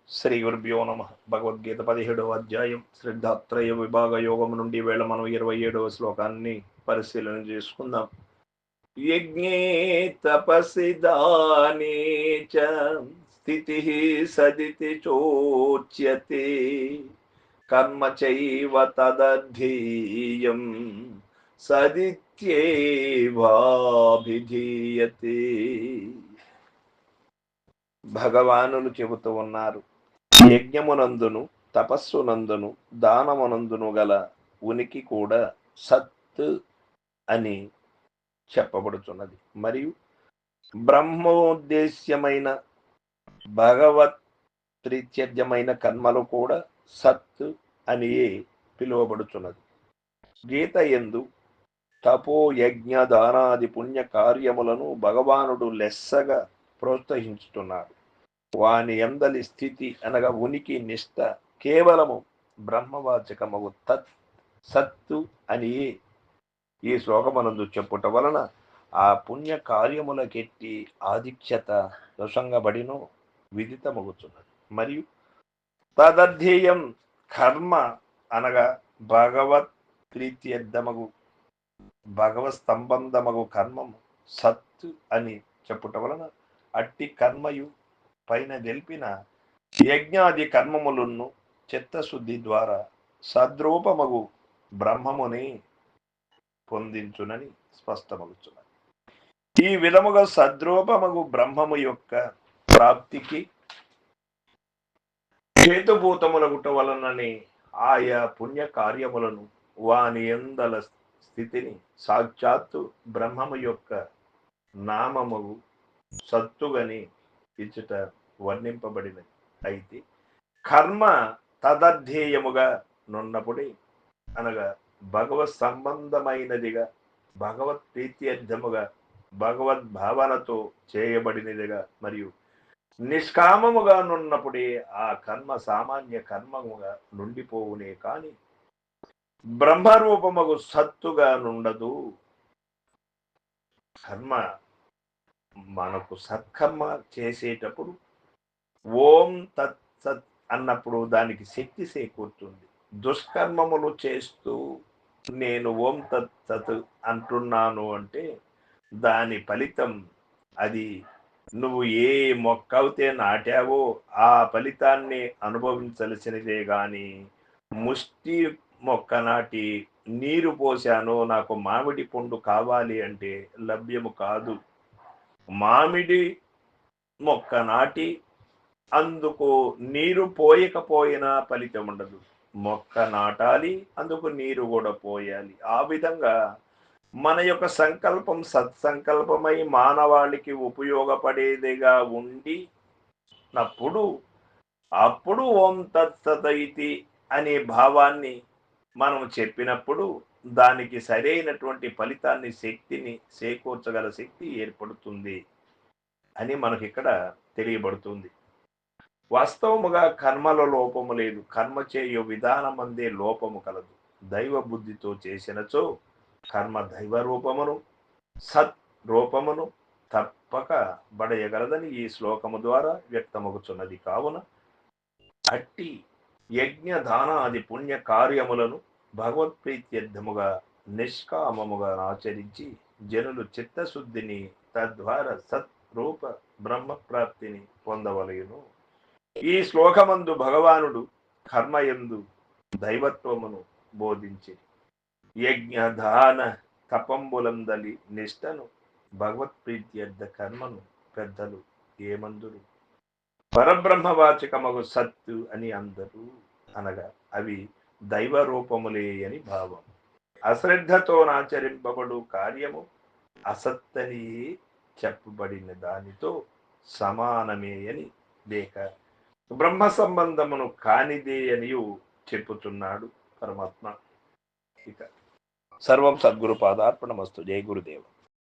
శ్రీ గురుభ్యో నమ. భగవద్గీత 17వ అధ్యాయం శ్రద్ధాత్రయ విభాగ యోగం నుండి వేళ మనం 27వ శ్లోకాన్ని పరిశీలన చేసుకుందాం. యజ్ఞే తపసి దానే చ స్థితి సదితి చోచ్యతే కర్మ చైవ తదధీయం సదిత్యేవాభిధీయతే. భగవానులు చెబుతూ ఉన్నారు, యజ్ఞమునందును తపస్సునందును దానమునందును గల ఉనికి కూడా సత్ అని చెప్పబడుతున్నది. మరియు బ్రహ్మోద్దేశ్యమైన భగవత్ ప్రీత్యర్థమైన కర్మలు కూడా సత్ అనియే పిలువబడుతున్నది. గీత యందు తపో యజ్ఞ దానాది పుణ్య కార్యములను భగవానుడు లెస్సగా ప్రోత్సహించుతున్నాడు. వాని ఎందలి స్థితి అనగా ఉనికి నిష్ట కేవలము బ్రహ్మవాచకమగు తత్ సత్తు అని ఈ శ్లోకమనందు చెప్పుట వలన ఆ పుణ్య కార్యములకెట్టి ఆధిక్యత దొసంగబడినో విదితమగుతున్నది. మరియు తదధ్యేయం కర్మ అనగా భగవత్ ప్రీత్యర్థమగు భగవత్ సంబంధమగు కర్మము సత్తు అని చెప్పుట వలన అట్టి కర్మయు పైన తెలిపిన యజ్ఞాది కర్మములను చిత్తశుద్ధి ద్వారా సద్రూపమగు బ్రహ్మముని పొందించునని స్పష్టమగుచున్నది. ఈ విధముగా సద్రూపమగు బ్రహ్మము యొక్క ప్రాప్తికి హేతుభూతములగుట వలనని ఆయా పుణ్య కార్యములను వాని ఎందల స్థితిని సాక్షాత్తు బ్రహ్మము యొక్క నామముగు సత్తుగని ఇచ్చుట వర్ణింపబడినది. అయితే కర్మ తదధ్యేయముగా నున్నప్పుడే అనగా భగవత్ సంబంధమైనదిగా భగవత్ ప్రీత్యర్థముగా భగవద్ భావనతో చేయబడినదిగా మరియు నిష్కామముగా నున్నప్పుడే ఆ కర్మ సామాన్య కర్మముగా నుండిపోవునే కాని బ్రహ్మరూపముగు సత్తుగా నుండదు. కర్మ మనకు సత్కర్మ చేసేటప్పుడు ఓం తత్ సత్ అన్నప్పుడు దానికి శక్తి చేకూరుతుంది. దుష్కర్మములు చేస్తూ నేను ఓం తత్ సత్ అంటున్నాను అంటే దాని ఫలితం అది నువ్వు ఏ మొక్కవుతే నాటావో ఆ ఫలితాన్ని అనుభవించాల్సినదే గాని ముష్టి మొక్క నాటి నీరు పోసాను నాకు మామిడి పండు కావాలి అంటే లభ్యము కాదు. మామిడి మొక్క నాటి అందుకు నీరు పోయకపోయినా ఫలితం ఉండదు. మొక్క నాటాలి, అందుకు నీరు కూడా పోయాలి. ఆ విధంగా మన యొక్క సంకల్పం సత్సంకల్పమై మానవాళికి ఉపయోగపడేదిగా ఉండినప్పుడు అప్పుడు ఓం తత్సతైతి అనే భావాన్ని మనం చెప్పినప్పుడు దానికి సరైనటువంటి ఫలితాన్ని శక్తిని చేకూర్చగల శక్తి ఏర్పడుతుంది అని మనకి ఇక్కడ తెలియబడుతుంది. వాస్తవముగా కర్మల లోపము లేదు. కర్మ చేయు విధానమందే లోపము కలదు. దైవ బుద్ధితో చేసినచో కర్మ దైవ రూపమును సత్ రూపమును తప్పక బడయగలదని ఈ శ్లోకము ద్వారా వ్యక్తమగుచున్నది. కావున అట్టి యజ్ఞ దానాది పుణ్య కార్యములను భగవత్ప్రీత్యర్థముగా నిష్కామముగా ఆచరించి జనులు చిత్తశుద్ధిని తద్వారా సత్ రూప బ్రహ్మ ప్రాప్తిని పొందవలయును. ఈ శ్లోకమందు భగవానుడు కర్మయందు దైవత్వమును బోధించి యజ్ఞ దాన తపంబులందలి నిష్టను భగవత్ప్రీత్యర్థ కర్మను పెద్దలు ఏమందురు పరబ్రహ్మవాచకమగు సత్తు అని అందరూ అనగా అవి దైవ రూపములే అని భావం. అశ్రద్ధతో ఆచరింపబడు కార్యము అసత్తని చెప్పబడిన దానితో సమానమే అని లేక బ్రహ్మ సంబంధమును కానిదే అని చెప్పుతున్నాడు పరమాత్మ. ఇక సర్వం సద్గురు పాదార్పణమస్తు. జై గురుదేవ.